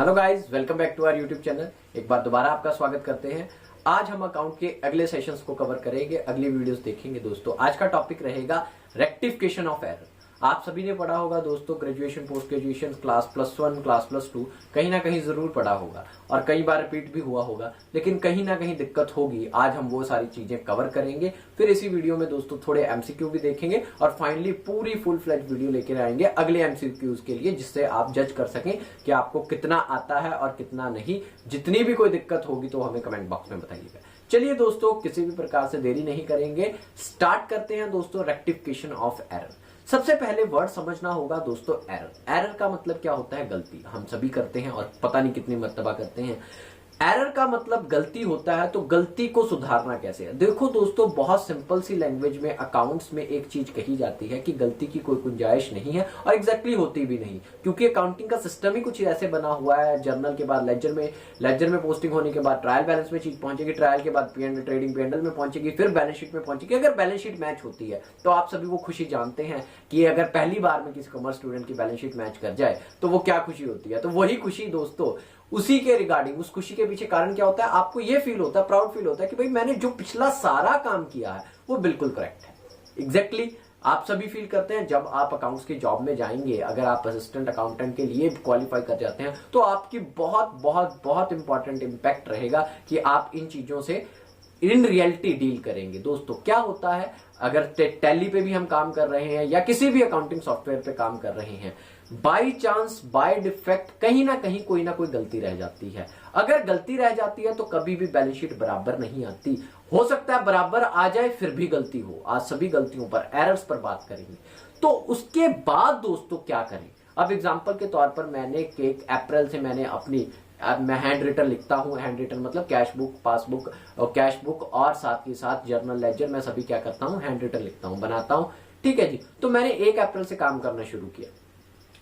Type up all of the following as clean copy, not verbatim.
Hello guys, welcome back to our YouTube channel. एक बार दोबारा आपका स्वागत करते हैं। आज हम अकाउंट के अगले सेशंस को कवर करेंगे, अगली वीडियोस देखेंगे। दोस्तों आज का टॉपिक रहेगा रेक्टिफिकेशन ऑफ एरर। आप सभी ने पढ़ा होगा दोस्तों, graduation, post graduation, class +1, class +2 कहीं ना कहीं जरूर पढ़ा होगा और कई बार रिपीट भी हुआ होगा, लेकिन कहीं ना कहीं दिक्कत होगी। आज हम वो सारी चीजें कवर करेंगे। फिर इसी वीडियो में दोस्तों थोड़े एमसीक्यू भी देखेंगे और फाइनली पूरी फुल फ्लेज वीडियो लेकर आएंगे अगले एमसीक्यूज के लिए, जिससे आप जज कर सकें कि आपको कितना आता है और कितना नहीं। जितनी भी कोई दिक्कत होगी तो हमें कमेंट बॉक्स में बताइएगा। चलिए दोस्तों, किसी भी प्रकार से देरी नहीं करेंगे, स्टार्ट करते हैं दोस्तों रेक्टिफिकेशन ऑफ एरर। सबसे पहले वर्ड समझना होगा दोस्तों एरर। एरर का मतलब क्या होता है? गलती। हम सभी करते हैं और पता नहीं कितनी मर्तबा करते हैं। एरर का मतलब गलती होता है, तो गलती को सुधारना कैसे है? देखो दोस्तों, बहुत सिंपल सी लैंग्वेज में अकाउंट्स में एक चीज कही जाती है कि गलती की कोई गुंजाइश नहीं है और एग्जैक्टली होती भी नहीं, क्योंकि अकाउंटिंग का सिस्टम ही कुछ ऐसे बना हुआ है। जर्नल के बाद लेजर में पोस्टिंग होने के बाद ट्रायल बैलेंस में चीज पहुंचेगी, ट्रायल के बाद ट्रेडिंग P&L में पहुंचेगी, फिर बैलेंस शीट में पहुंचेगी। अगर बैलेंस शीट मैच होती है तो आप सभी वो खुशी जानते हैं कि अगर पहली बार में किसी कॉमर्स स्टूडेंट की बैलेंस शीट मैच कर जाए तो वो क्या खुशी होती है। तो वही खुशी दोस्तों, उसी के रिगार्डिंग, उस खुशी के पीछे कारण क्या होता है? आपको ये फील होता है, प्राउड फील होता है कि भाई मैंने जो पिछला सारा काम किया है वो बिल्कुल करेक्ट है। एग्जैक्टली आप सभी फील करते हैं जब आप अकाउंट्स की जॉब में जाएंगे। अगर आप असिस्टेंट अकाउंटेंट के लिए क्वालिफाई कर जाते हैं तो आपकी बहुत बहुत बहुत इंपॉर्टेंट इंपैक्ट रहेगा कि आप इन चीजों से इन रियलिटी डील करेंगे। दोस्तों क्या होता है, अगर टैली पे भी हम काम कर रहे हैं या किसी भी अकाउंटिंग सॉफ्टवेयर पे काम कर रहे हैं, बाय चांस, बाय डिफेक्ट कहीं ना कहीं कोई ना कोई गलती रह जाती है। अगर गलती रह जाती है तो कभी भी बैलेंस शीट बराबर नहीं आती। हो सकता है बराबर आ जाए फिर भी गलती हो। आज सभी गलतियों पर, एरर्स पर बात करेंगे। तो उसके बाद दोस्तों क्या करें? अब एग्जांपल के तौर पर मैंने अप्रैल से मैं हैंड रिटन लिखता हूं। हैंड रिटन मतलब कैश बुक, पासबुक और कैश बुक और साथ ही साथ जर्नल, लेजर, मैं सभी क्या करता हूं, हैंड रिटन लिखता हूं, बनाता हूं। ठीक है जी। तो मैंने 1 अप्रैल से काम करना शुरू किया।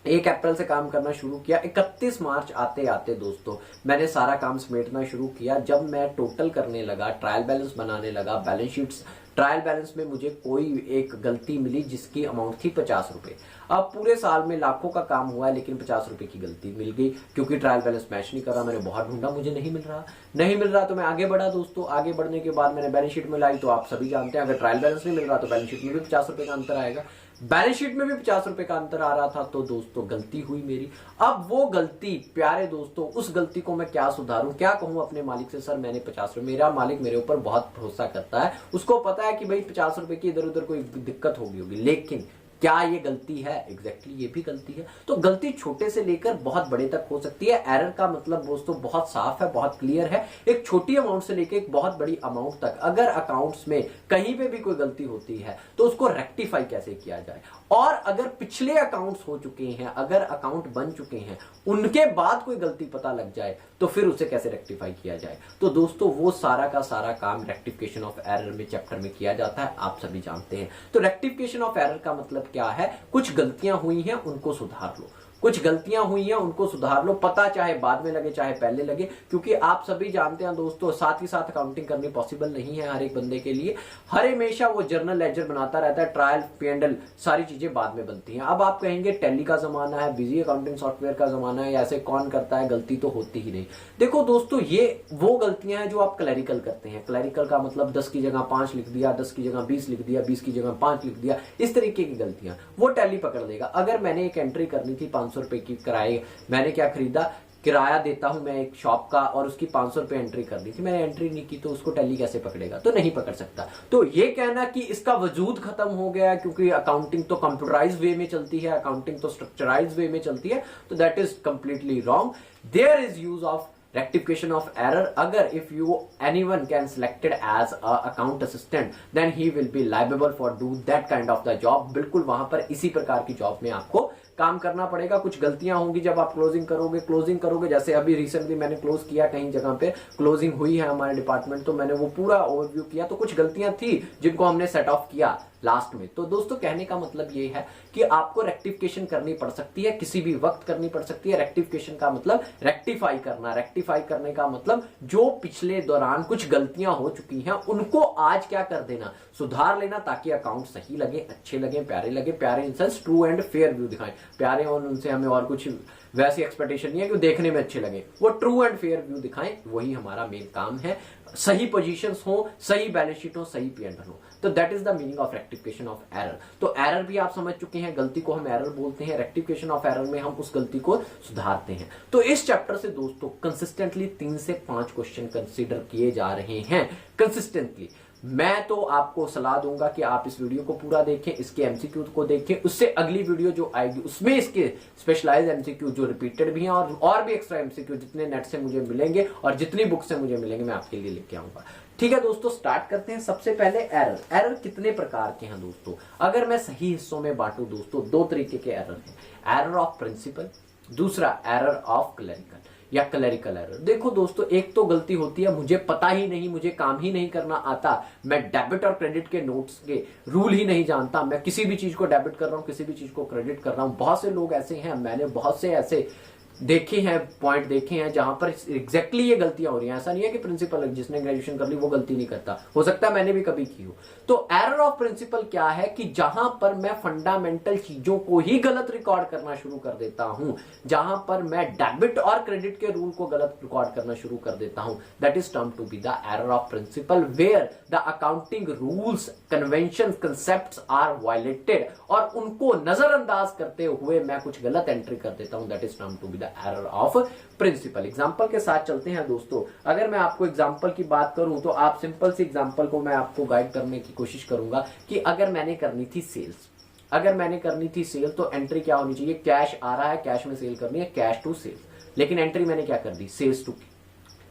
1 अप्रैल से काम करना शुरू किया। 31 मार्च आते आते दोस्तों मैंने सारा काम समेटना शुरू किया। जब मैं टोटल करने लगा, ट्रायल बैलेंस बनाने लगा, बैलेंस शीट्स, ट्रायल बैलेंस में मुझे कोई एक गलती मिली जिसकी अमाउंट थी 50 रुपए। अब पूरे साल में लाखों का काम हुआ है, लेकिन 50 रुपए की गलती मिल गई क्योंकि ट्रायल बैलेंस मैच नहीं कर रहा। मैंने बहुत ढूंढा, मुझे नहीं मिल रहा तो मैं आगे बढ़ा दोस्तों। आगे बढ़ने के बाद मैंने बैलेंस शीट में लाई, तो आप सभी जानते हैं अगर ट्रायल बैलेंस नहीं मिल रहा तो बैलेंस शीट में भी 50 रुपए का अंतर आएगा। बैलेंस शीट में भी 50 रुपए का अंतर आ रहा था, तो दोस्तों गलती हुई मेरी। अब वो गलती, प्यारे दोस्तों, उस गलती को मैं क्या सुधारूं, क्या कहूं अपने मालिक से, सर मैंने 50 रुपए, मेरा मालिक मेरे ऊपर बहुत भरोसा करता है, उसको पता है कि भाई 50 रुपए की इधर उधर कोई दिक्कत होगी, लेकिन क्या ये गलती है? एग्जैक्टली ये भी गलती है। तो गलती छोटे से लेकर बहुत बड़े तक हो सकती है। एरर का मतलब दोस्तों बहुत साफ है, बहुत क्लियर है। एक छोटी अमाउंट से लेकर एक बहुत बड़ी अमाउंट तक अगर अकाउंट्स में कहीं पे भी कोई गलती होती है तो उसको रेक्टिफाई कैसे किया जाए, और अगर पिछले अकाउंट्स हो चुके हैं, अगर अकाउंट बन चुके हैं, उनके बाद कोई गलती पता लग जाए तो फिर उसे कैसे रेक्टिफाई किया जाए। तो दोस्तों वो सारा का सारा काम रेक्टिफिकेशन ऑफ एरर में चैप्टर में किया जाता है, आप सभी जानते हैं। तो रेक्टिफिकेशन ऑफ एरर का मतलब क्या है? कुछ गलतियां हुई हैं उनको सुधार लो, कुछ गलतियां हुई हैं उनको सुधार लो, पता चाहे बाद में लगे चाहे पहले लगे, क्योंकि आप सभी जानते हैं दोस्तों साथ ही साथ अकाउंटिंग करनी पॉसिबल नहीं है हर एक बंदे के लिए। हर हमेशा वो जर्नल लेजर बनाता रहता है, ट्रायल P&L सारी चीजें बाद में बनती हैं। अब आप कहेंगे टैली का जमाना है, बिजी अकाउंटिंग सॉफ्टवेयर का जमाना है, ऐसे कौन करता है, गलती तो होती ही नहीं। देखो दोस्तों, ये वो गलतियां हैं जो आप क्लैरिकल करते हैं। क्लैरिकल का मतलब 10 की जगह 5 लिख दिया, 10 की जगह 20 लिख दिया, 20 की जगह 5 लिख दिया, इस तरीके की गलतियां वो टैली पकड़ लेगा। अगर मैंने एक एंट्री करनी थी 500 रुपए की, किराए, मैंने क्या खरीदा, किराया देता हूं मैं एक शॉप का और उसकी 500 रुपए एंट्री कर दी थी, मैंने एंट्री नहीं की, तो उसको टैली कैसे पकड़ेगा? तो नहीं पकड़ सकता। तो ये कहना कि इसका वजूद खत्म हो गया क्योंकि अकाउंटिंग तो कंप्यूटराइज वे में चलती है, अकाउंटिंग तो स्ट्रक्चराइज वे में चलती है, तो that is completely wrong. There is use of rectification of error. अगर if anyone can selected as a account assistant then he will be liable for do that kind of the job। बिल्कुल वहां पर इसी प्रकार की job में आपको काम करना पड़ेगा। कुछ गलतियां होंगी जब आप क्लोजिंग करोगे, जैसे अभी रिसेंटली मैंने क्लोज किया, कहीं जगह पे क्लोजिंग हुई है हमारे डिपार्टमेंट, तो मैंने वो पूरा ओवरव्यू किया, तो कुछ गलतियां थी जिनको हमने सेट ऑफ किया लास्ट में। तो दोस्तों कहने का मतलब ये है कि आपको रेक्टिफिकेशन करनी पड़ सकती है, किसी भी वक्त करनी पड़ सकती है। रेक्टिफिकेशन का मतलब रेक्टिफाई करना, रेक्टिफाई करने का मतलब जो पिछले दौरान कुछ गलतियां हो चुकी हैं उनको आज क्या कर देना, सुधार लेना, ताकि अकाउंट सही लगे, अच्छे लगे, प्यारे लगे। प्यारे in sense true and fair view दिखाएं, प्यारे और उनसे हमें और कुछ वैसी एक्सपेक्टेशन नहीं है कि वो देखने में अच्छे लगे, वो ट्रू एंड फेयर व्यू दिखाएं, वही हमारा मेन काम है। सही पोजीशंस हो, सही बैलेंस शीट हो, सही P&L हो, तो that is the meaning of rectification of error. तो एरर भी आप समझ चुके हैं, गलती को हम एरर बोलते हैं, रेक्टिफिकेशन ऑफ एरर में हम उस गलती को सुधारते हैं। तो इस चैप्टर से दोस्तों कंसिस्टेंटली 3 से 5 क्वेश्चन कंसीडर किए जा रहे हैं कंसिस्टेंटली। मैं तो आपको सलाह दूंगा कि आप इस वीडियो को पूरा देखें, इसके एमसीक्यू को देखें, उससे अगली वीडियो जो आएगी उसमें इसके स्पेशलाइज्ड एमसीक्यू जो रिपीटेड भी हैं और भी एक्स्ट्रा एमसीक्यू जितने नेट से मुझे मिलेंगे और जितनी बुक से मुझे मिलेंगे मैं आपके लिए लेके आऊंगा। ठीक है दोस्तों, स्टार्ट करते हैं। सबसे पहले एरर। एरर कितने प्रकार के हैं दोस्तों? अगर मैं सही हिस्सों में बांटूं दोस्तों, 2 तरीके के एरर हैं। एरर ऑफ प्रिंसिपल, दूसरा एरर ऑफ क्लरिकल या क्लरिकल एरर। देखो दोस्तों, एक तो गलती होती है मुझे पता ही नहीं, मुझे काम ही नहीं करना आता, मैं डेबिट और क्रेडिट के नोट्स के रूल ही नहीं जानता, मैं किसी भी चीज को डेबिट कर रहा हूं, किसी भी चीज को क्रेडिट कर रहा हूं। बहुत से लोग ऐसे हैं, मैंने बहुत से ऐसे देखे हैं, पॉइंट देखे हैं जहां पर एग्जैक्टली ये गलतियां हो रही हैं। ऐसा नहीं है कि प्रिंसिपल जिसने ग्रेजुएशन कर ली वो गलती नहीं करता, हो सकता है मैंने भी कभी की हो। तो एरर ऑफ प्रिंसिपल क्या है कि जहां पर मैं फंडामेंटल चीजों को ही गलत रिकॉर्ड करना शुरू कर देता हूं, जहां पर मैं डेबिट और क्रेडिट के रूल को गलत रिकॉर्ड करना शुरू कर देता हूं, that is term to be the error of principle, where the accounting rules, convention, concept are violated, और उनको नजरअंदाज करते हुए मैं कुछ गलत एंट्री कर देता हूं, that is term to be error of principle. Example के साथ चलते हैं दोस्तों। अगर मैं आपको एग्जांपल की बात करूं तो आप सिंपल सी एग्जांपल को मैं आपको गाइड करने की कोशिश करूंगा कि अगर मैंने करनी थी सेल्स, अगर मैंने करनी थी सेल, तो एंट्री क्या होनी चाहिए? कैश आ रहा है, कैश में सेल करनी है, कैश टू सेल्स, लेकिन एंट्री मैंने क्या कर दी? Sales to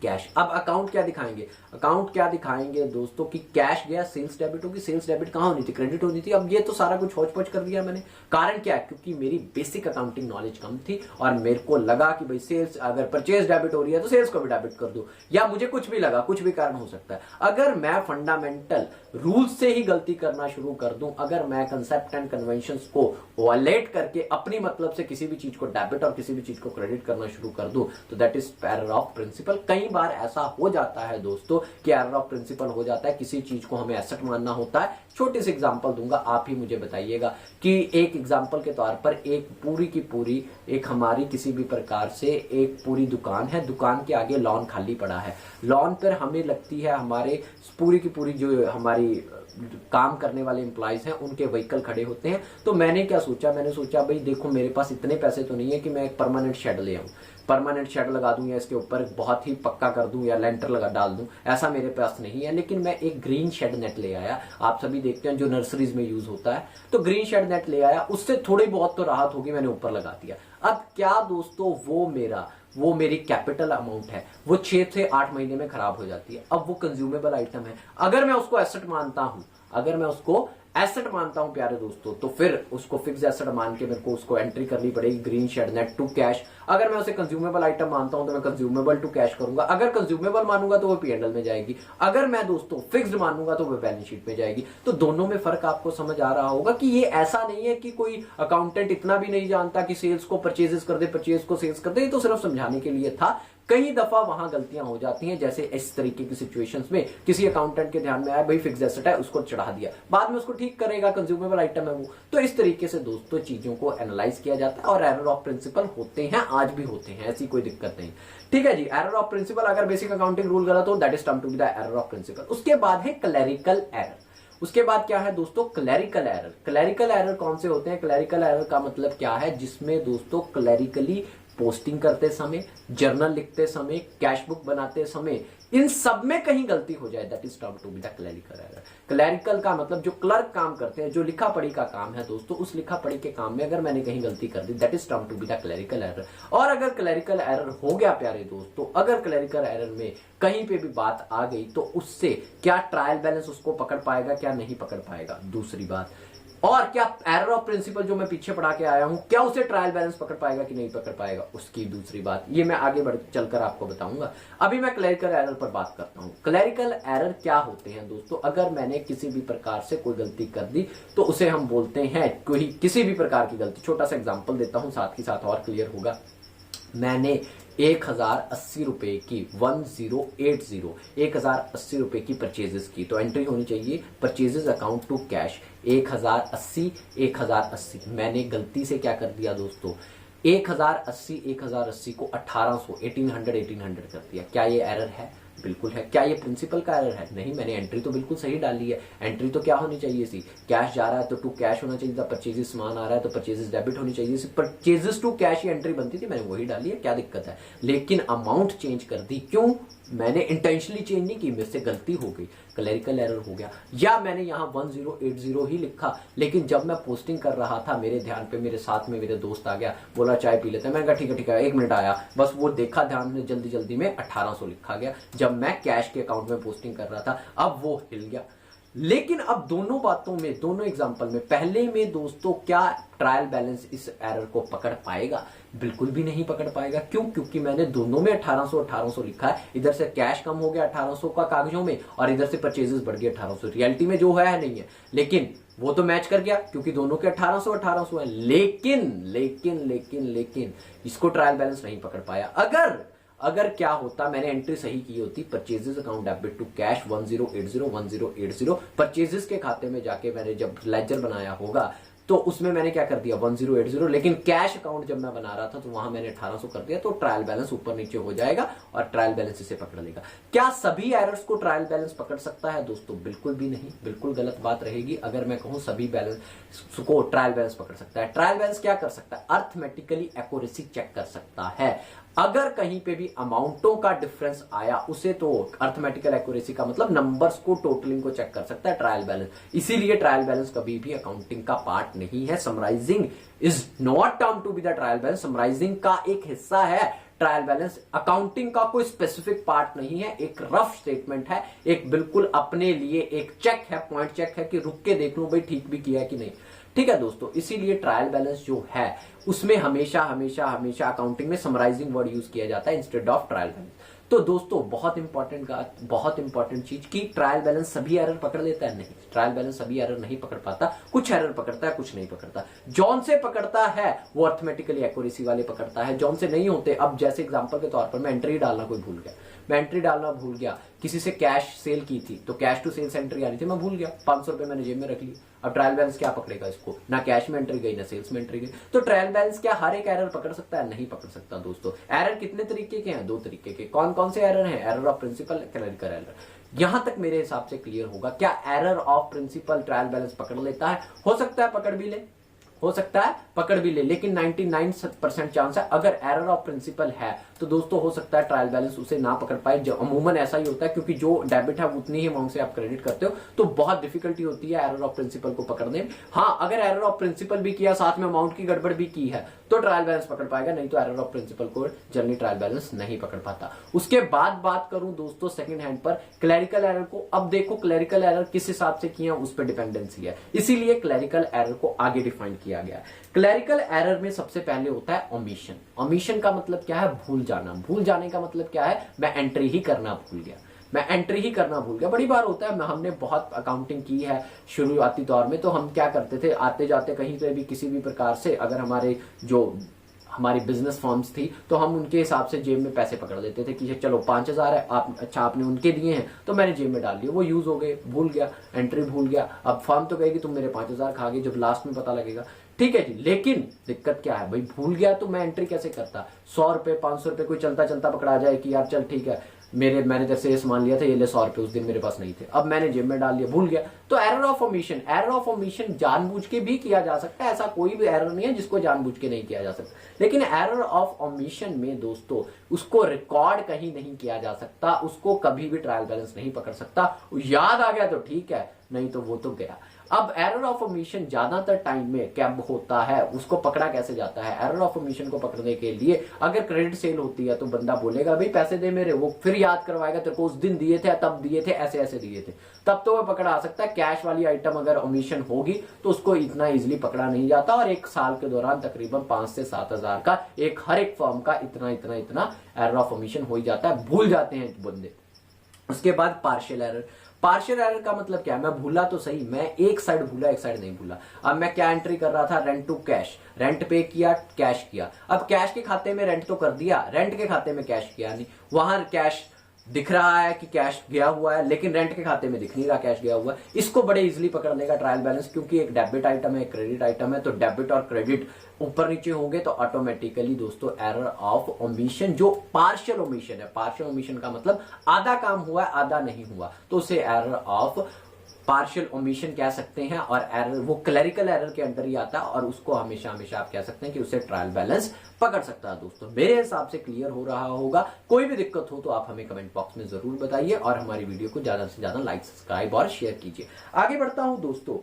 cash. अब अकाउंट क्या दिखाएंगे? अकाउंट क्या दिखाएंगे दोस्तों कि कैश गया, सेल्स डेबिट होगी। सेल्स डेबिट कहां होनी थी? क्रेडिट होनी थी। अब ये तो सारा कुछ होच पोच कर दिया मैंने। कारण क्या है? क्योंकि मेरी बेसिक अकाउंटिंग नॉलेज कम थी और मेरे को लगा कि भाई सेल्स अगर परचेज डेबिट हो रही है तो सेल्स को भी डेबिट कर दो, या मुझे कुछ भी लगा, कुछ भी कारण हो सकता है। अगर मैं फंडामेंटल रूल्स से ही गलती करना शुरू कर दूं, अगर मैं कंसेप्ट एंड कन्वेंशंस को वायलेट करके अपनी मतलब से किसी भी चीज को डेबिट और किसी भी चीज को क्रेडिट करना शुरू कर दूं, तो that is error of principle. कई बार ऐसा हो जाता है दोस्तों कि एरर ऑफ प्रिंसिपल हो जाता है, किसी चीज को हमें एसेट मानना होता है। छोटी सी एग्जांपल दूंगा, आप ही मुझे बताइएगा कि एक एग्जांपल के तौर पर एक पूरी की पूरी एक हमारी किसी भी प्रकार से एक पूरी दुकान है, दुकान के आगे लॉन खाली पड़ा है, लॉन पर हमें लगती है हमारे पूरी की पूरी जो हमारी काम करने वाले एम्प्लॉइज हैं उनके व्हीकल खड़े होते हैं। तो मैंने क्या सोचा? मैंने सोचा भाई देखो मेरे पास इतने पैसे तो नहीं है कि मैं एक परमानेंट शेड ले आऊं, परमानेंट शेड लगा दूं या इसके ऊपर बहुत ही पक्का कर दूं या लेंटर लगा डाल दूं, ऐसा मेरे पास नहीं है। लेकिन मैं एक ग्रीन शेड नेट ले आया, आप सभी देखते हैं जो नर्सरीज में यूज होता है, तो ग्रीन शेड नेट ले आया, उससे थोड़ी बहुत तो राहत होगी, मैंने ऊपर लगा दिया। अब क्या दोस्तों, वो मेरी कैपिटल अमाउंट है, वो 6 से 8 महीने में खराब हो जाती है। अब वो कंज्यूमेबल आइटम है, अगर मैं उसको एसेट मानता हूं, अगर मैं उसको एसेट मानता हूं प्यारे दोस्तों, तो फिर उसको फिक्स एसेट मान के मेरे को उसको एंट्री करनी पड़ेगी green shade net to cash. अगर मैं उसे कंज्यूमेबल आइटम मानता हूं तो मैं कंज्यूमेबल टू कैश करूंगा। अगर कंज्यूमेबल मानूंगा तो वो P&L में जाएगी, अगर मैं दोस्तों फिक्स्ड मानूंगा तो वो बैलेंस शीट में जाएगी। तो दोनों में फर्क आपको समझ आ रहा होगा कि ये ऐसा नहीं है कि कोई अकाउंटेंट इतना भी नहीं जानता कि सेल्स को परचेजेस कर दे, परचेज को सेल्स कर दे, ये तो सिर्फ समझाने के लिए था। कई दफा वहां गलतियां हो जाती हैं, जैसे इस तरीके की सिचुएशंस में किसी अकाउंटेंट के ध्यान में आया भाई फिक्स एसेट है, उसको चढ़ा दिया, बाद में उसको ठीक करेगा, कंज्यूमेबल आइटम है वो। तो इस तरीके से दोस्तों चीजों को एनालाइज किया जाता है और एरर ऑफ प्रिंसिपल होते हैं, आज भी होते हैं, ऐसी कोई दिक्कत नहीं। ठीक है जी, एरर ऑफ प्रिंसिपल, अगर बेसिक अकाउंटिंग रूल गलत हो that is term to be the error of principle. उसके बाद है क्लरिकल एरर। उसके बाद क्या है दोस्तों? Clerical error. क्लरिकल एरर कौन से होते हैं? क्लरिकल एरर का मतलब क्या है? जिसमें दोस्तों क्लरिकली पोस्टिंग करते समय, जर्नल लिखते समय, कैश बुक बनाते समय, इन सब में कहीं गलती हो जाए, that is term to be the clerical error. Clerical का मतलब जो क्लर्क काम करते हैं, जो लिखा पढ़ी का काम है दोस्तों, उस लिखा पढ़ी के काम में अगर मैंने कहीं गलती कर दी, that is term to be the clerical error. और अगर क्लरिकल एरर हो गया प्यारे दोस्तों, अगर क्लरिकल एरर में कहीं पे भी बात आ गई तो उससे क्या ट्रायल बैलेंस उसको पकड़ पाएगा, क्या नहीं पकड़ पाएगा, दूसरी बात। और क्या एरर ऑफ प्रिंसिपल जो मैं पीछे पढ़ा के आया हूं, क्या उसे ट्रायल बैलेंस पकड़ पाएगा कि नहीं पकड़ पाएगा, उसकी दूसरी बात। ये मैं आगे बढ़ चलकर आपको बताऊंगा। अभी मैं क्लरिकल एरर पर बात करता हूं। क्लरिकल एरर क्या होते हैं दोस्तों? अगर मैंने किसी भी प्रकार से कोई गलती कर दी तो उसे हम बोलते हैं कोई किसी भी प्रकार की गलती। छोटा सा एग्जांपल देता हूं, साथ ही साथ और क्लियर होगा। मैंने 1080 रुपए की 1080 रुपए की परचेजेस की, तो एंट्री होनी चाहिए परचेजेस अकाउंट टू कैश 1080। मैंने गलती से क्या कर दिया दोस्तों? 1080 1080 को 1800 1800 कर दिया। क्या ये एरर है? बिल्कुल है। क्या ये प्रिंसिपल का एरर है? नहीं, मैंने एंट्री तो बिल्कुल सही डाली है। एंट्री तो क्या होनी चाहिए थी? कैश जा रहा है तो टू कैश होना चाहिए था। परचेजेस सामान आ रहा है तो परचेजेस डेबिट होनी चाहिए थी। परचेजेस टू कैश ही एंट्री बनती थी, मैंने वही डाली है। क्या दिक्कत है? लेकिन अमाउंट चेंज कर दी। क्यों? मैंने इंटेंशनली चेंज नहीं की, मेरे से गलती हो गई, क्लरिकल एरर हो गया। या मैंने यहाँ 1080 ही लिखा, लेकिन जब मैं पोस्टिंग कर रहा था मेरे ध्यान पे मेरे साथ में मेरे दोस्त आ गया, बोला चाय पी लेते हैं। मैंने कहा ठीक है 1 मिनट आया, बस वो देखा ध्यान में, जल्दी जल्दी में 1800 लिखा गया जब मैं कैश के अकाउंट में पोस्टिंग कर रहा था। अब वो हिल गया। लेकिन अब दोनों बातों में, दोनों एग्जांपल में, पहले में दोस्तों क्या ट्रायल बैलेंस इस एरर को पकड़ पाएगा? बिल्कुल भी नहीं पकड़ पाएगा। क्यों? क्योंकि मैंने दोनों में 1800 लिखा है। इधर से कैश कम हो गया 1800 का कागजों में और इधर से परचेजेस बढ़ गए 1800। रियलिटी में जो है नहीं है, लेकिन वो तो मैच कर गया क्योंकि दोनों के 1800 है। लेकिन इसको ट्रायल बैलेंस नहीं पकड़ पाया। अगर क्या होता, मैंने एंट्री सही की होती, purchases account debit to cash 1080 purchases के खाते में जाके मैंने जब लेजर बनाया होगा तो उसमें मैंने क्या कर दिया 1080, लेकिन कैश अकाउंट जब मैं बना रहा था तो वहां मैंने 1800 कर दिया, तो ट्रायल बैलेंस ऊपर नीचे हो जाएगा और ट्रायल बैलेंस इसे पकड़ लेगा। क्या सभी एरर्स को ट्रायल बैलेंस पकड़ सकता है दोस्तों? बिल्कुल भी नहीं, बिल्कुल गलत बात रहेगी अगर मैं कहूं सभी बैलेंस को ट्रायल बैलेंस पकड़ सकता है। ट्रायल बैलेंस क्या कर सकता है? अर्थमेटिकली एक्यूरेसी चेक कर सकता है। अगर कहीं पे भी अमाउंटों का डिफरेंस आया उसे तो अर्थमेटिकल एक्यूरेसी का मतलब नंबर्स को, टोटलिंग को चेक कर सकता है ट्रायल बैलेंस। इसीलिए ट्रायल बैलेंस कभी भी अकाउंटिंग का पार्ट नहीं है। Summarising is not term to be the trial balance. Summarising का एक हिस्सा है ट्रायल बैलेंस, अकाउंटिंग का कोई स्पेसिफिक पार्ट नहीं है। एक रफ स्टेटमेंट है, एक बिल्कुल अपने लिए एक चेक है, पॉइंट चेक है कि रुक के देख लो भाई ठीक भी किया है कि नहीं। ठीक है दोस्तों, इसीलिए ट्रायल बैलेंस जो है उसमें हमेशा अकाउंटिंग में समराइजिंग वर्ड यूज किया जाता है इंस्टेड ऑफ ट्रायल बैलेंस। तो दोस्तों बहुत इंपॉर्टेंट चीज कि ट्रायल बैलेंस सभी एरर पकड़ लेता है? नहीं, ट्रायल बैलेंस सभी एरर नहीं पकड़ पाता। कुछ एरर पकड़ता है, कुछ नहीं पकड़ता। जॉन से पकड़ता है वो अर्थमेटिकली एक्यूरेसी वाले पकड़ता है, जॉन से नहीं होते। अब जैसे एग्जांपल के तौर पर मैं एंट्री डालना कोई भूल गया, मैं एंट्री डालना भूल गया, किसी से कैश सेल की थी तो कैश टू सेल्स एंट्री आनी थी, मैं भूल गया, 500 रुपए मैंने जेब में रख ली। अब ट्रायल बैलेंस क्या पकड़ेगा इसको? ना कैश में एंट्री गई ना सेल्स में एंट्री गई। तो ट्रायल बैलेंस क्या हर एक एरर पकड़ सकता है? नहीं पकड़ सकता दोस्तों। एरर कितने तरीके के हैं? 2 तरीके के। कौन कौन से एरर हैं? Error of principle, clerical error. यहां तक मेरे हिसाब से क्लियर होगा। क्या error of principle trial balance पकड़ लेता है? हो सकता है पकड़ भी ले, हो सकता है पकड़ भी ले, लेकिन 99% चांस है अगर एरर ऑफ प्रिंसिपल है तो दोस्तों हो सकता है ट्रायल बैलेंस उसे ना पकड़ पाए। जो अमूमन ऐसा ही होता है, क्योंकि जो डेबिट है उतनी ही अमाउंट से आप क्रेडिट करते हो, तो बहुत डिफिकल्टी होती है एरर ऑफ प्रिंसिपल को पकड़ने में। हाँ, अगर एरर ऑफ प्रिंसिपल भी किया, साथ में अमाउंट की गड़बड़ भी की है तो ट्रायल बैलेंस पकड़ पाएगा, नहीं तो एरर ऑफ प्रिंसिपल को जनरली ट्रायल बैलेंस नहीं पकड़ पाता। उसके बाद बात करूं दोस्तों सेकंड हैंड पर क्लरिकल एरर को। अब देखो क्लरिकल एरर किस हिसाब से किया, उस पर डिपेंडेंसी है, इसीलिए क्लरिकल एरर को आगे डिफाइन किया गया। क्लरिकल एरर में सबसे पहले होता है ओमिशन। ओमिशन का मतलब क्या है? भूल जाना। भूल जाने का मतलब क्या है? मैं एंट्री ही करना भूल गया। बड़ी बार होता है, हमने बहुत अकाउंटिंग की है शुरुआती दौर में, तो हम क्या करते थे, आते जाते कहीं पे भी किसी भी प्रकार से अगर हमारी बिजनेस फर्म्स थी तो हम उनके हिसाब से जेब में पैसे पकड़ लेते थे कि चलो 5000 है, आपने उनके दिए हैं तो मैंने जेब में डाल दिए, वो यूज हो गए, भूल गया, एंट्री भूल गया। अब फर्म तो कहेगी तुम मेरे 5000 खा गए, जब लास्ट में पता लगेगा। ठीक है जी, लेकिन दिक्कत क्या है भाई, भूल गया तो मैं एंट्री कैसे करता? 100 रुपए 500 रुपए कोई चलता चलता पकड़ा जाए कि यार चल ठीक है, मैंने तेरे से ये सामान लिया था, ये ले 100 रुपए, उस दिन मेरे पास नहीं थे, अब मैंने जेब में डाल लिया, भूल गया। तो एरर ऑफ ओमिशन जानबूझ के भी किया जा सकता है, ऐसा कोई भी एरर नहीं है जिसको जानबूझ के नहीं किया जा सकता। लेकिन एरर ऑफ ओमिशन में दोस्तों उसको रिकॉर्ड कहीं नहीं किया जा सकता, उसको कभी भी ट्रायल बैलेंस नहीं पकड़ सकता। याद आ गया तो ठीक है, नहीं तो वो तो गया। अब एरर ऑफ ओमिशन ज्यादातर टाइम में क्या होता है, उसको पकड़ा कैसे जाता है? एरर ऑफ ओमिशन को पकड़ने के लिए अगर क्रेडिट सेल होती है तो बंदा बोलेगा भाई पैसे दे मेरे, वो फिर याद करवाएगा तेरे को उस दिन दिए थे, तब दिए थे, ऐसे ऐसे दिए थे, तब तो वो पकड़ा आ सकता है। कैश वाली आइटम अगर ओमिशन होगी तो उसको इतना इजिली पकड़ा नहीं जाता, और एक साल के दौरान तकरीबन 5 से 7 हजार का हर एक फर्म का इतना एरर ऑफ ओमिशन हो ही जाता है, भूल जाते हैं बंदे। उसके बाद पार्शियल एरर का मतलब क्या है? मैं भूला तो सही, मैं एक साइड भूला, एक साइड नहीं भूला। अब मैं क्या एंट्री कर रहा था? रेंट टू कैश, रेंट पे किया, कैश किया। अब कैश के खाते में रेंट तो कर दिया, रेंट के खाते में कैश किया नहीं, वहां कैश दिख रहा है कि कैश गया हुआ है, लेकिन रेंट के खाते में दिख नहीं रहा कैश गया हुआ है। इसको बड़े इजीली पकड़ लेगा ट्रायल बैलेंस, क्योंकि एक डेबिट आइटम है, एक क्रेडिट आइटम है। तो डेबिट और क्रेडिट ऊपर नीचे होंगे तो ऑटोमेटिकली दोस्तों एरर ऑफ ओमिशन, जो पार्शियल ओमिशन है, पार्शियल ओमिशन का मतलब आधा काम हुआ है आधा नहीं हुआ, तो उसे एरर ऑफ पार्शियल ओमिशन कह सकते हैं। और एरर वो क्लरिकल एरर के अंदर ही आता है, और उसको हमेशा हमेशा आप कह सकते हैं कि उसे ट्रायल बैलेंस पकड़ सकता है। दोस्तों मेरे हिसाब से क्लियर हो रहा होगा। कोई भी दिक्कत हो तो आप हमें कमेंट बॉक्स में जरूर बताइए, और हमारी वीडियो को ज्यादा से ज्यादा लाइक, सब्सक्राइब और शेयर कीजिए। आगे बढ़ता हूं दोस्तों।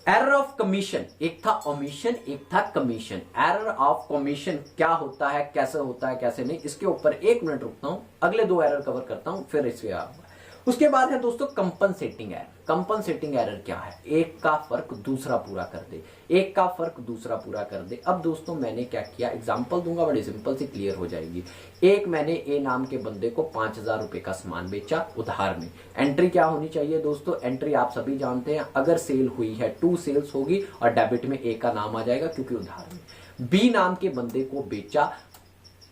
एरर ऑफ कमीशन, एक था ओमिशन, एक था कमीशन। एरर ऑफ कमीशन क्या होता है, कैसे होता है, कैसे नहीं, इसके ऊपर 1 मिनट रुकता हूं, अगले 2 एरर कवर करता हूं, फिर इसके आऊंगा। उसके बाद है दोस्तों कंपनसेटिंग एरर। कंपनसेटिंग एरर क्या है? एक का फर्क दूसरा पूरा कर दे, एक का फर्क दूसरा पूरा कर दे। अब दोस्तों मैंने क्या किया, एग्जांपल दूंगा, बड़ी सिंपल सी क्लियर हो जाएगी। एक मैंने ए नाम के बंदे को 5000 रुपए का सामान बेचा उधार में। एंट्री क्या होनी चाहिए दोस्तों? एंट्री आप सभी जानते हैं, अगर सेल हुई है 2 सेल्स होगी और डेबिट में ए का नाम आ जाएगा क्योंकि उधार में। बी नाम के बंदे को बेचा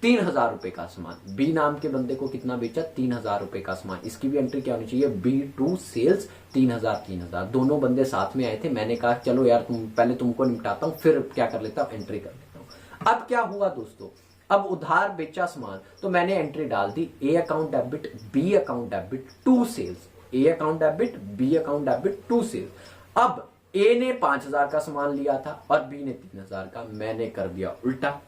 3000 रुपए का सामान। बी नाम के बंदे को कितना बेचा? 3000 रुपए का सामान। इसकी भी एंट्री क्या होनी चाहिए? B2 sales 3000। दोनों बंदे साथ में आए थे, मैंने कहा चलो यार पहले तुमको निपटाता हूं, फिर क्या कर लेता हूं, एंट्री कर लेता हूं। अब क्या हुआ दोस्तों, अब उधार बेचा सामान, तो मैंने एंट्री डाल दी, A account debit, B account debit, 2 sales. A account debit, B account debit, 2 sales. अब ए ने 5000 का सामान लिया था और बी ने 3000 का। मैंने कर दिया उल्टा,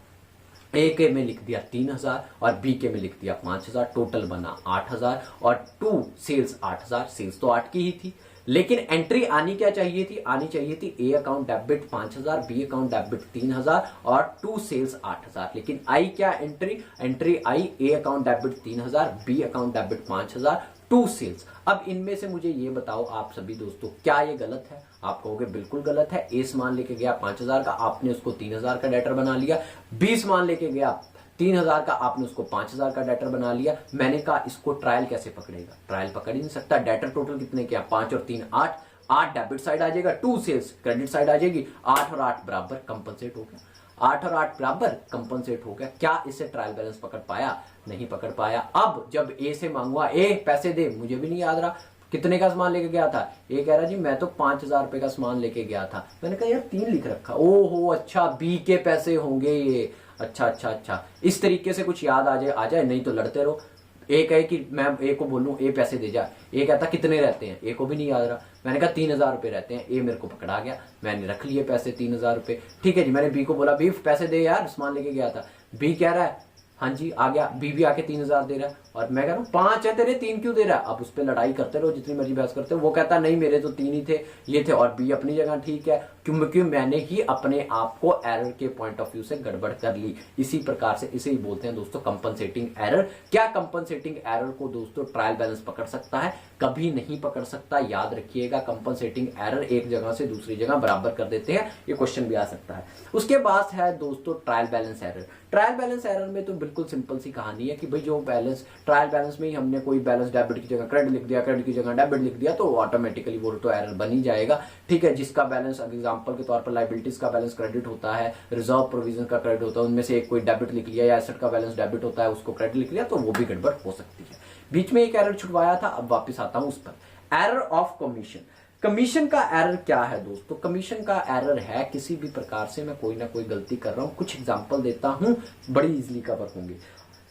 ए के में लिख दिया 3000 और बी के में लिख दिया 5000। टोटल बना 8000 और 2 सेल्स 8000। सेल्स तो 8 की ही थी, लेकिन एंट्री आनी क्या चाहिए थी? आनी चाहिए थी A account debit 5000, B account debit 3000 और 2 सेल्स 8000। लेकिन आई क्या एंट्री? एंट्री आई A account debit 3000, B account debit 5000, 2 sales. अब इनमें से मुझे ये बताओ आप सभी दोस्तों, क्या ये गलत है? आप कहोगे बिल्कुल गलत है। ए सामान लेके गया 5000 का, आपने उसको 3000 का डेटर बना लिया। बी सामान लेके गया 3000 का, आपने उसको 5000 का डेटर बना लिया। मैंने कहा इसको ट्रायल कैसे पकड़ेगा? ट्रायल पकड़ ही नहीं सकता। डेटर टोटल कितने क्या? 5 और 3 8। 8 डेबिट साइड आ जाएगा, 2 सेल्स क्रेडिट साइड आ जाएगी। 8 और 8 बराबर, कंपनसेट हो गया। 8 और 8 बराबर, कंपनसेट हो गया। क्या इससे ट्रायल बैलेंस पकड़ पाया? नहीं पकड़ पाया। अब जब ए से मांगुआ, ए पैसे दे, मुझे भी नहीं याद रहा कितने का सामान लेके गया था। ये कह रहा जी मैं तो 5000 रुपए का सामान लेके गया था। मैंने कहा यार 3 लिख रखा। ओहो अच्छा, बी के पैसे होंगे ये। अच्छा, इस तरीके से कुछ याद आ जाए, नहीं तो लड़ते रहो। ए कहे कि मैं ए को बोलूं ए पैसे दे जा, ए कहता कितने रहते हैं, ए को भी नहीं याद रहा। मैंने कहा 3000 रुपए रहते हैं। ए मेरे को पकड़ा गया, मैंने रख लिए पैसे 3000 रुपए। ठीक है जी, मैंने बी को बोला बी पैसे दे यार, सामान लेके गया था। बी कह रहा है हाँ जी आ गया। बी भी आके 3000 दे रहा है और मैं कह रहा हूँ 5 है तेरे, 3 क्यों दे रहा है? अब उस पर लड़ाई करते रहो, जितनी मर्जी बहस करते हो। वो कहता नहीं मेरे तो 3 ही थे, ये थे, और बी अपनी जगह ठीक है, क्योंकि मैंने ही अपने आप को एरर के पॉइंट ऑफ व्यू से गड़बड़ कर ली। इसी प्रकार से इसे ही बोलते हैं दोस्तों कंपनसेटिंग एरर। क्या कंपनसेटिंग एरर को दोस्तों ट्रायल बैलेंस पकड़ सकता है? कभी नहीं पकड़ सकता, याद रखिएगा। कंपनसेटिंग एरर एक जगह से दूसरी जगह बराबर कर देते हैं, ये क्वेश्चन भी आ सकता है। उसके बाद है दोस्तों trial balance error. Trial balance error में तो बिल्कुल सिंपल सी कहानी है कि भाई जो बैलेंस ट्रायल बैलेंस में ही हमने कोई बैलेंस डेबिट की जगह क्रेडिट लिख दिया, क्रेडिट की जगह डेबिट लिख दिया, तो ऑटोमेटिकली वो तो एरर बन ही जाएगा। ठीक है, जिसका बैलेंस एग्जांपल के तौर पर लायबिलिटीज का बैलेंस क्रेडिट होता है, रिजर्व प्रोविजन का क्रेडिट होता है, उनमें से एक कोई डेबिट लिख लिया, या एसेट का बैलेंस डेबिट होता है उसको क्रेडिट लिख लिया, तो वो भी गड़बड़ हो सकती है। बीच में एक एरर छुटवाया था, अब वापिस आता हूं उस पर। Error of commission. कमीशन का एरर क्या है दोस्तों? कमीशन का एरर है किसी भी प्रकार से मैं कोई ना कोई गलती कर रहा हूं। कुछ एग्जांपल देता हूं, बड़ी इजीली कवर होंगे।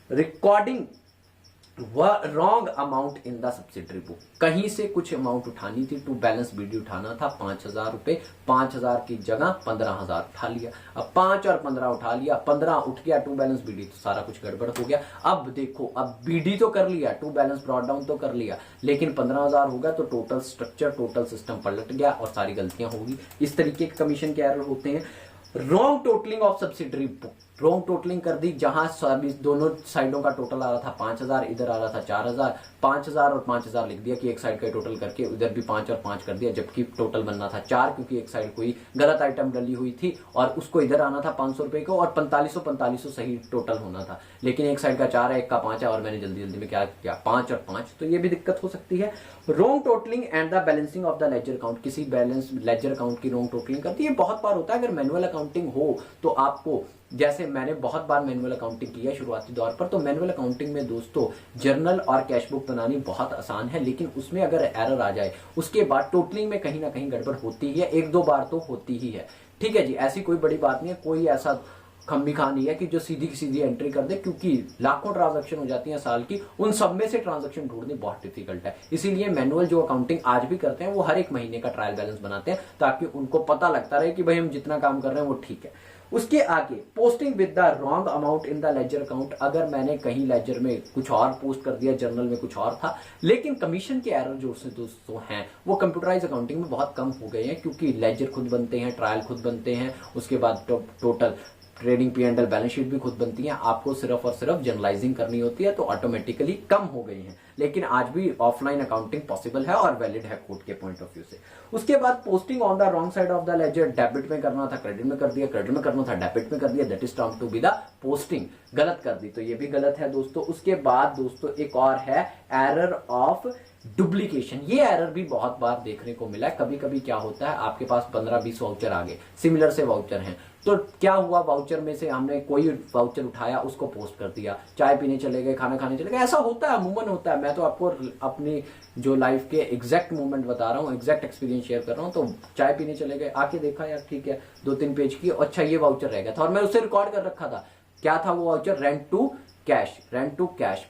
Recording wrong amount in the subsidiary book. कहीं से कुछ अमाउंट उठानी थी, टू बैलेंस बीडी उठाना था 5000 रुपए, 5000 की जगह 15000 उठा लिया। अब 5 और 15 उठा लिया, 15 उठ गया टू बैलेंस बीडी, तो सारा कुछ गड़बड़ हो गया। अब देखो, अब बीडी तो कर लिया, टू बैलेंस ब्रॉड डाउन तो कर लिया, लेकिन 15000 होगा तो टोटल स्ट्रक्चर, टोटल सिस्टम पलट गया और सारी गलतियां होगी। इस तरीके के कमीशन के एरर होते हैं। Wrong totalling of subsidiary book. Wrong totalling कर दी, जहां दोनों साइडों का टोटल आ रहा था 5000, इधर आ रहा था 4000। 5000 और 5000 लिख दिया कि एक साइड का टोटल करके, उधर भी 5 और 5 कर दिया, जबकि टोटल बनना था 4, क्योंकि एक साइड कोई गलत आइटम डली हुई थी और उसको इधर आना था 500 रुपए को, और 4500 सही टोटल होना था। लेकिन एक साइड का 4 है, एक का 5 है, और मैंने जल्दी जल्दी में क्या किया 5 और 5, तो ये भी दिक्कत हो सकती है। Wrong totalling and the balancing of the ledger account. किसी बैलेंस लेजर अकाउंट की रॉन्ग टोटलिंग करती है, बहुत बार होता है। अगर मैनुअल अकाउंटिंग हो तो आपको, जैसे जैसे मैंने बहुत बार मैनुअल अकाउंटिंग की है शुरुआती दौर पर, तो मैनुअल अकाउंटिंग में दोस्तों जर्नल और कैश बुक बनानी बहुत आसान है, लेकिन उसमें अगर एरर आ जाए उसके बाद टोटलिंग में कहीं ना कहीं गड़बड़ होती ही है, एक दो बार तो होती ही है। ठीक है जी, ऐसी कोई बड़ी बात नहीं है, कोई ऐसा खम्मी खां नहीं है कि जो सीधी की सीधी एंट्री कर दे, क्योंकि लाखों ट्रांजैक्शन हो जाती हैं साल की, उन सब में से ट्रांजैक्शन ढूंढनी बहुत डिफिकल्ट है। इसीलिए मैनुअल जो अकाउंटिंग आज भी करते हैं वो हर एक महीने का ट्रायल बैलेंस बनाते हैं, ताकि उनको पता लगता रहे कि भाई हम जितना काम कर रहे हैं वो ठीक है। उसके आगे posting with the wrong amount in the ledger account, अगर मैंने कहीं लेजर में कुछ और पोस्ट कर दिया, जर्नल में कुछ और था, लेकिन कमीशन के एरर जो दोस्तों हैं वो कंप्यूटराइज अकाउंटिंग में बहुत कम हो गए हैं, क्योंकि लेजर खुद बनते हैं, ट्रायल खुद बनते हैं, उसके बाद total trading P&L balance sheet भी खुद बनती है, आपको सिर्फ और सिर्फ जर्नलाइजिंग करनी होती है, तो ऑटोमेटिकली कम हो गई है। लेकिन आज भी ऑफलाइन अकाउंटिंग पॉसिबल है और वैलिड है कोर्ट के पॉइंट ऑफ व्यू से। उसके बाद posting on the wrong side of the ledger, debit में करना था क्रेडिट में कर दिया, क्रेडिट में करना था डेबिट में कर दिया, that is term to be the posting, गलत कर दी, तो ये भी गलत है दोस्तों। उसके बाद दोस्तों एक और है एरर ऑफ डुप्लीकेशन, ये एरर भी बहुत बार देखने को मिला है। कभी कभी क्या होता है, आपके पास 15-20 वाउचर आ गए, सिमिलर से वाउचर हैं, तो क्या हुआ, वाउचर में से हमने कोई वाउचर उठाया, उसको पोस्ट कर दिया, चाय पीने चले गए, खाना खाने चले गए, ऐसा होता है, अमूमन होता है। मैं तो आपको अपनी जो लाइफ के एग्जैक्ट मोमेंट बता रहा हूँ, एग्जैक्ट एक्सपीरियंस शेयर कर रहा हूँ। तो चाय पीने चले गए, आके देखा यार ठीक है 2-3 पेज की, अच्छा ये वाउचर रह गया था और मैं उसे रिकॉर्ड कर रखा था। क्या था वो voucher, rent to cash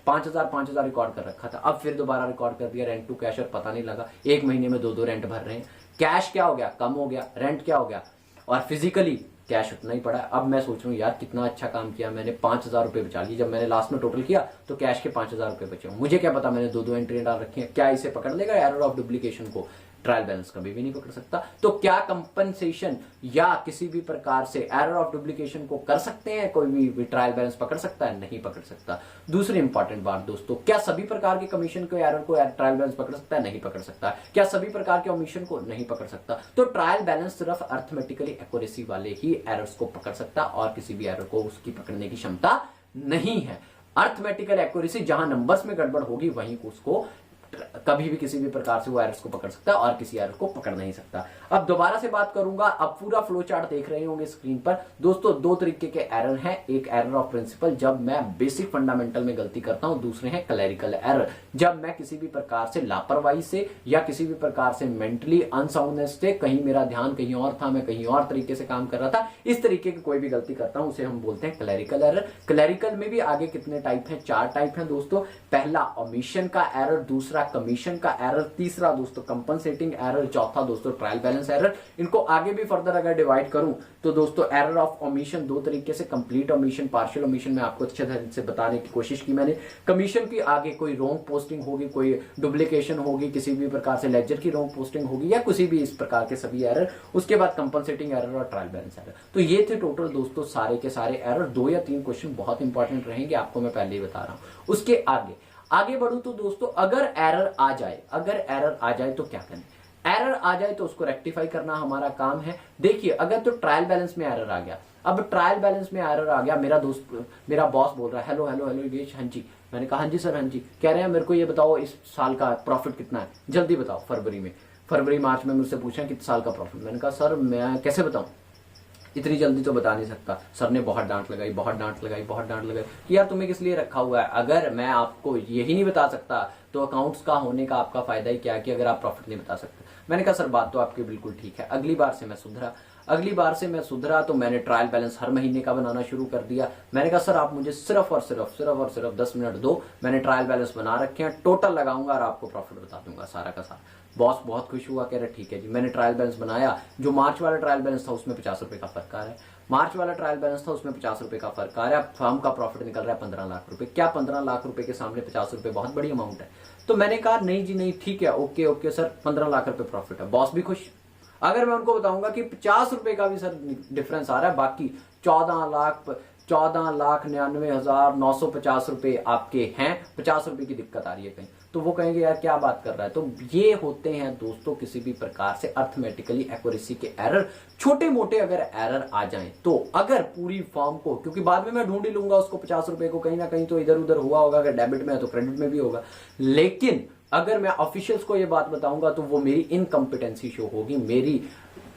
5000 record कर रखा था। अब फिर दोबारा रिकॉर्ड कर दिया रेंट टू कैश और पता नहीं लगा, एक महीने में 2 रेंट भर रहे हैं। कैश क्या हो गया, कम हो गया, रेंट क्या हो गया, और फिजिकली कैश उतना ही पड़ा है। अब मैं सोच रहा हूँ यार कितना अच्छा काम किया मैंने, 5000 रुपए बचा लिए। जब मैंने लास्ट में टोटल किया तो कैश के 5000 रुपए बचे। मुझे क्या पता, मैंने 2 एंट्री डाल रखी है, क्या इसे पकड़ लेगा एरर ऑफ डुप्लीकेशन को? ट्रायल बैलेंस कभी भी नहीं पकड़ सकता। तो क्या कंपनसेशन या किसी भी प्रकार से एरर ऑफ डुप्लीकेशन को कर सकते हैं? कोई भी ट्रायल बैलेंस पकड़ सकता है? नहीं पकड़ सकता। दूसरी इंपॉर्टेंट बात दोस्तों, क्या सभी प्रकार के कमीशन को एरर को ट्रायल बैलेंस पकड़ सकता है? नहीं पकड़ सकता। क्या सभी प्रकार के ओमिशन को? नहीं पकड़ सकता। तो ट्रायल बैलेंस सिर्फ अर्थमेटिकली एक्यूरेसी वाले ही एरर्स को पकड़ सकता, और किसी भी एरर को उसकी पकड़ने की क्षमता नहीं है। अर्थमेटिकल एक्यूरेसी, जहां नंबर्स में गड़बड़ होगी वहीं उसको कभी भी किसी भी प्रकार से वो एरर्स को पकड़ सकता है और किसी एरर को पकड़ नहीं सकता। अब दोबारा से बात करूंगा, अब पूरा फ्लो चार्ट देख रहे होंगे स्क्रीन पर दोस्तों। 2 तरीके के एरर हैं, एक एरर ऑफ प्रिंसिपल जब मैं बेसिक फंडामेंटल में गलती करता हूं, दूसरे हैं क्लरिकल एरर जब मैं किसी भी प्रकार से लापरवाही से या किसी भी प्रकार से मेंटली अनसाउंडनेस से, कहीं मेरा ध्यान कहीं और था, मैं कहीं और तरीके से काम कर रहा था, इस तरीके की कोई भी गलती करता हूं उसे हम बोलते हैं क्लरिकल एरर। क्लरिकल में भी आगे कितने टाइप हैं? 4 टाइप हैं दोस्तों। पहला ओमिशन का एरर, दूसरा कमीशन का एरर, तीसरा दोस्तों कंपनसेटिंग एरर, चौथा दोस्तों ट्रायल बैलेंस एरर। इनको आगे भी फर्दर अगर डिवाइड करूं तो दोस्तों एरर ऑफ ओमिशन 2 तरीके से, कंप्लीट ओमिशन, पार्शियल ओमिशन में आपको अच्छे तरह से बताने की कोशिश की मैंने। कमीशन की आगे कोई रॉन्ग पोस्टिंग होगी, कोई डुप्लीकेशन होगी, किसी भी प्रकार से लेजर की रॉन्ग पोस्टिंग होगी या किसी भी इस प्रकार के सभी एरर। उसके बाद कंपनसेटिंग एरर और ट्रायल बैलेंस एरर। तो ये थे टोटल दोस्तों सारे के सारे एरर। 2 या 3 क्वेश्चन बहुत इंपॉर्टेंट रहेंगे, आपको मैं पहले ही बता रहा हूं। उसके आगे बढ़ू तो दोस्तों अगर एरर आ जाए तो क्या करें? एरर आ जाए तो उसको रेक्टिफाई करना हमारा काम है। देखिए अगर तो ट्रायल बैलेंस में एरर आ गया, अब ट्रायल बैलेंस में एरर आ गया, मेरा बॉस बोल रहा है हेलो योगेश, हाँ जी। मैंने कहा हाँ जी सर, हाँ जी। कह रहे हैं मेरे को ये बताओ इस साल का प्रॉफिट कितना है, जल्दी बताओ। फरवरी मार्च में मुझसे पूछा कितने साल का प्रॉफिट। मैंने कहा सर मैं कैसे बताऊं, इतनी जल्दी तो बता नहीं सकता। सर ने बहुत डांट लगाई कि यार तुम्हें किस लिए रखा हुआ है, अगर मैं आपको यही नहीं बता सकता तो अकाउंट्स का होने का आपका फायदा ही क्या कि अगर आप प्रॉफिट नहीं बता सकते। मैंने कहा सर बात तो आपकी बिल्कुल ठीक है। अगली बार से मैं सुधरा तो मैंने ट्रायल बैलेंस हर महीने का बनाना शुरू कर दिया। मैंने कहा सर आप मुझे सिर्फ और सिर्फ 10 मिनट दो, मैंने ट्रायल बैलेंस बना रखे हैं, टोटल लगाऊंगा और आपको प्रॉफिट बता दूंगा सारा का सारा। बॉस बहुत खुश हुआ, कह रहे ठीक है जी। मैंने ट्रायल बैलेंस बनाया, जो मार्च वाला ट्रायल बैलेंस था उसमें 50 रुपए का फर्क आ रहा है, मार्च वाला ट्रायल बैलेंस था उसमें 50 रुपए का फर्क आ रहा है। फर्म का प्रॉफिट निकल रहा है 15 लाख रुपए। क्या 15 लाख रुपए के सामने 50 रुपए बहुत बड़ी अमाउंट है? तो मैंने कहा नहीं जी नहीं, ठीक है, ओके सर 15 लाख रुपए प्रॉफिट है। बॉस भी खुश। अगर मैं उनको बताऊंगा कि 50 रुपए का भी सर डिफरेंस आ रहा है, बाकी 14,99,950 रुपए आपके हैं, 50 रुपए की दिक्कत आ रही है कहीं, तो वो कहेंगे यार क्या बात कर रहा है। तो ये होते हैं दोस्तों किसी भी प्रकार से अर्थमेटिकली एक्यूरेसी के एरर। छोटे मोटे अगर एरर आ जाएं तो अगर पूरी फॉर्म को, क्योंकि बाद में मैं ढूंढ ही लूंगा उसको 50 रुपए को, कहीं ना कहीं तो इधर उधर हुआ होगा, अगर डेबिट में है तो क्रेडिट में भी होगा, लेकिन अगर मैं ऑफिशियल्स को ये बात बताऊंगा तो वो मेरी इनकम्पिटेंसी शो होगी, मेरी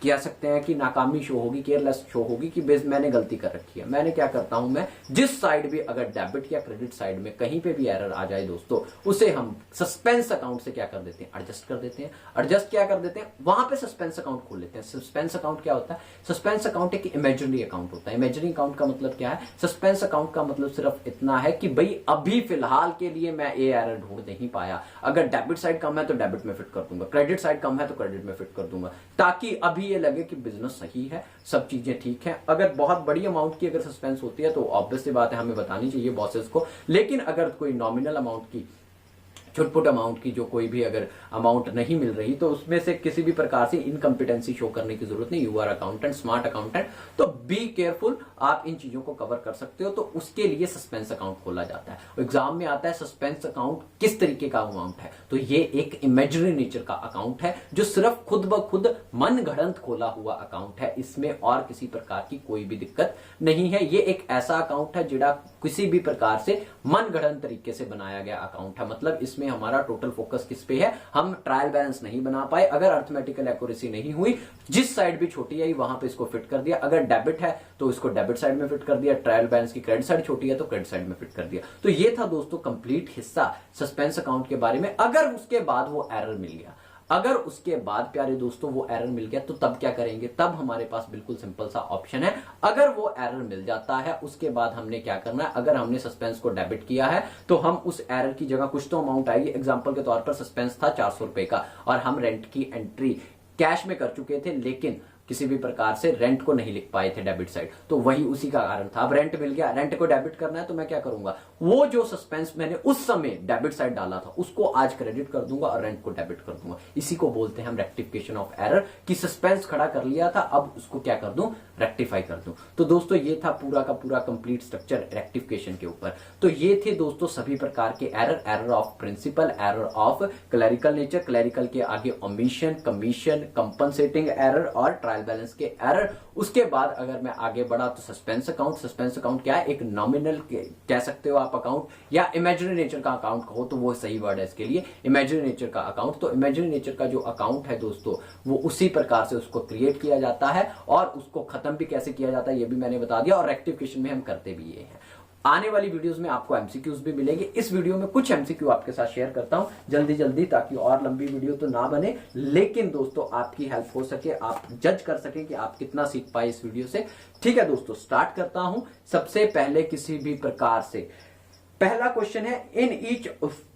कह सकते हैं कि नाकामी शो होगी, केयरलेस शो होगी कि मैंने गलती कर रखी है। मैंने क्या करता हूं, मैं जिस साइड भी अगर डेबिट या क्रेडिट साइड में कहीं पे भी एरर आ जाए दोस्तों, उसे हम सस्पेंस अकाउंट से क्या कर देते हैं, एडजस्ट कर देते हैं। एडजस्ट क्या कर देते हैं, वहां पे सस्पेंस अकाउंट खोल लेते हैं। सस्पेंस अकाउंट क्या होता है, सस्पेंस अकाउंट एक इमेजिनरी अकाउंट होता है। इमेजिनरी अकाउंट का मतलब क्या है, सस्पेंस अकाउंट का मतलब सिर्फ इतना है कि भाई अभी फिलहाल के लिए मैं ये एरर ढूंढ नहीं पाया, अगर डेबिट साइड कम है तो डेबिट में फिट कर दूंगा, क्रेडिट साइड कम है तो क्रेडिट में फिट कर दूंगा, ताकि अभी ये लगे कि बिजनेस सही है, सब चीजें ठीक है। अगर बहुत बड़ी अमाउंट की अगर सस्पेंस होती है तो ऑब्वियस सी बात है हमें बतानी चाहिए बॉसेस को, लेकिन अगर कोई नॉमिनल अमाउंट की, छुटपुट अमाउंट की जो कोई भी अगर अमाउंट नहीं मिल रही, तो उसमें से किसी भी प्रकार से इनकम्पिटेंसी शो करने की जरूरत नहीं। You are accountant, smart accountant, तो बी केयरफुल, आप इन चीजों को कवर कर सकते हो। तो उसके लिए सस्पेंस अकाउंट खोला जाता है। एग्जाम में आता है सस्पेंस अकाउंट किस तरीके का अमाउंट है, तो ये एक इमेजिनरी नेचर का अकाउंट है जो सिर्फ खुद ब खुद मन गढ़ंत खोला हुआ अकाउंट है। इसमें और किसी प्रकार की कोई भी दिक्कत नहीं है। ये एक ऐसा अकाउंट है जिड़ा किसी भी प्रकार से मन गढ़ंत तरीके से बनाया गया अकाउंट है। मतलब इसमें हमारा टोटल फोकस किस पे है, हम ट्रायल बैलेंस नहीं बना पाए, अगर अर्थमेटिकल एक्यूरेसी नहीं हुई, जिस साइड भी छोटी आई वहां पे इसको फिट कर दिया। अगर डेबिट है तो इसको डेबिट साइड में फिट कर दिया, ट्रायल बैलेंस की क्रेडिट साइड छोटी है तो क्रेडिट साइड में फिट कर दिया। तो ये था दोस्तों कंप्लीट हिस्सा सस्पेंस अकाउंट के बारे में। अगर उसके बाद वो एरर मिल गया, अगर उसके बाद प्यारे दोस्तों वो एरर मिल गया, तो तब क्या करेंगे, तब हमारे पास बिल्कुल सिंपल सा ऑप्शन है। अगर वो एरर मिल जाता है, उसके बाद हमने क्या करना है, अगर हमने सस्पेंस को डेबिट किया है तो हम उस एरर की जगह कुछ तो अमाउंट आएगी। एग्जांपल के तौर पर सस्पेंस था 400 रुपए का और हम रेंट की एंट्री कैश में कर चुके थे, लेकिन किसी भी प्रकार से रेंट को नहीं लिख पाए थे डेबिट साइड, तो वही उसी का कारण था। अब रेंट मिल गया, रेंट को डेबिट करना है, तो मैं क्या करूंगा, वो जो सस्पेंस मैंने उस समय डेबिट साइड डाला था उसको आज क्रेडिट कर दूंगा और रेंट को डेबिट कर दूंगा। इसी को बोलते हैं हम रेक्टिफिकेशन ऑफ एरर, कि सस्पेंस खड़ा कर लिया था, अब उसको क्या कर दूं, रेक्टिफाई कर दूं। तो दोस्तों ये था पूरा का पूरा कंप्लीट स्ट्रक्चर रेक्टिफिकेशन के ऊपर। तो ये थे दोस्तों सभी प्रकार के error, error of principle, error of clerical nature, clerical के आगे ओमिशन, कमीशन, कंपनसेटिंग एरर और ट्रायल बैलेंस के एरर। उसके बाद अगर मैं आगे बढ़ा तो सस्पेंस अकाउंट। सस्पेंस अकाउंट क्या है, एक नॉमिनल कह सकते हो आप अकाउंट, या इमेजिनरी नेचर का अकाउंट कहो तो वो सही वर्ड है इसके लिए, इमेजिनरी नेचर का अकाउंट। तो इमेजिनरी नेचर का जो अकाउंट है दोस्तों, वो उसी प्रकार से उसको क्रिएट किया जाता है और उसको खत्म भी कैसे किया जाता है ये भी मैंने बता दिया, और रेक्टिफिकेशन में हम करते भी ये हैं। आने वाली वीडियोस में आपको एमसीक्यूज भी मिलेंगे। इस वीडियो में कुछ एमसीक्यू आपके साथ शेयर करता हूं जल्दी जल्दी, ताकि और लंबी वीडियो तो ना बने, लेकिन दोस्तों आपकी हेल्प हो सके, आप जज कर सके कि आप कितना सीख पाए इस वीडियो से। ठीक है दोस्तों, स्टार्ट करता हूं। सबसे पहले किसी भी प्रकार से पहला क्वेश्चन है, in each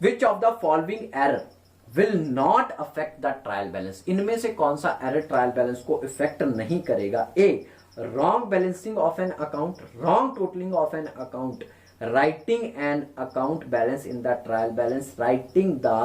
which of the following error will not affect the trial balance. इनमें से कौन सा एरर ट्रायल बैलेंस को इफेक्ट नहीं करेगा। ए, wrong balancing of an account, wrong totaling of an account, writing an account balance in the trial balance, writing the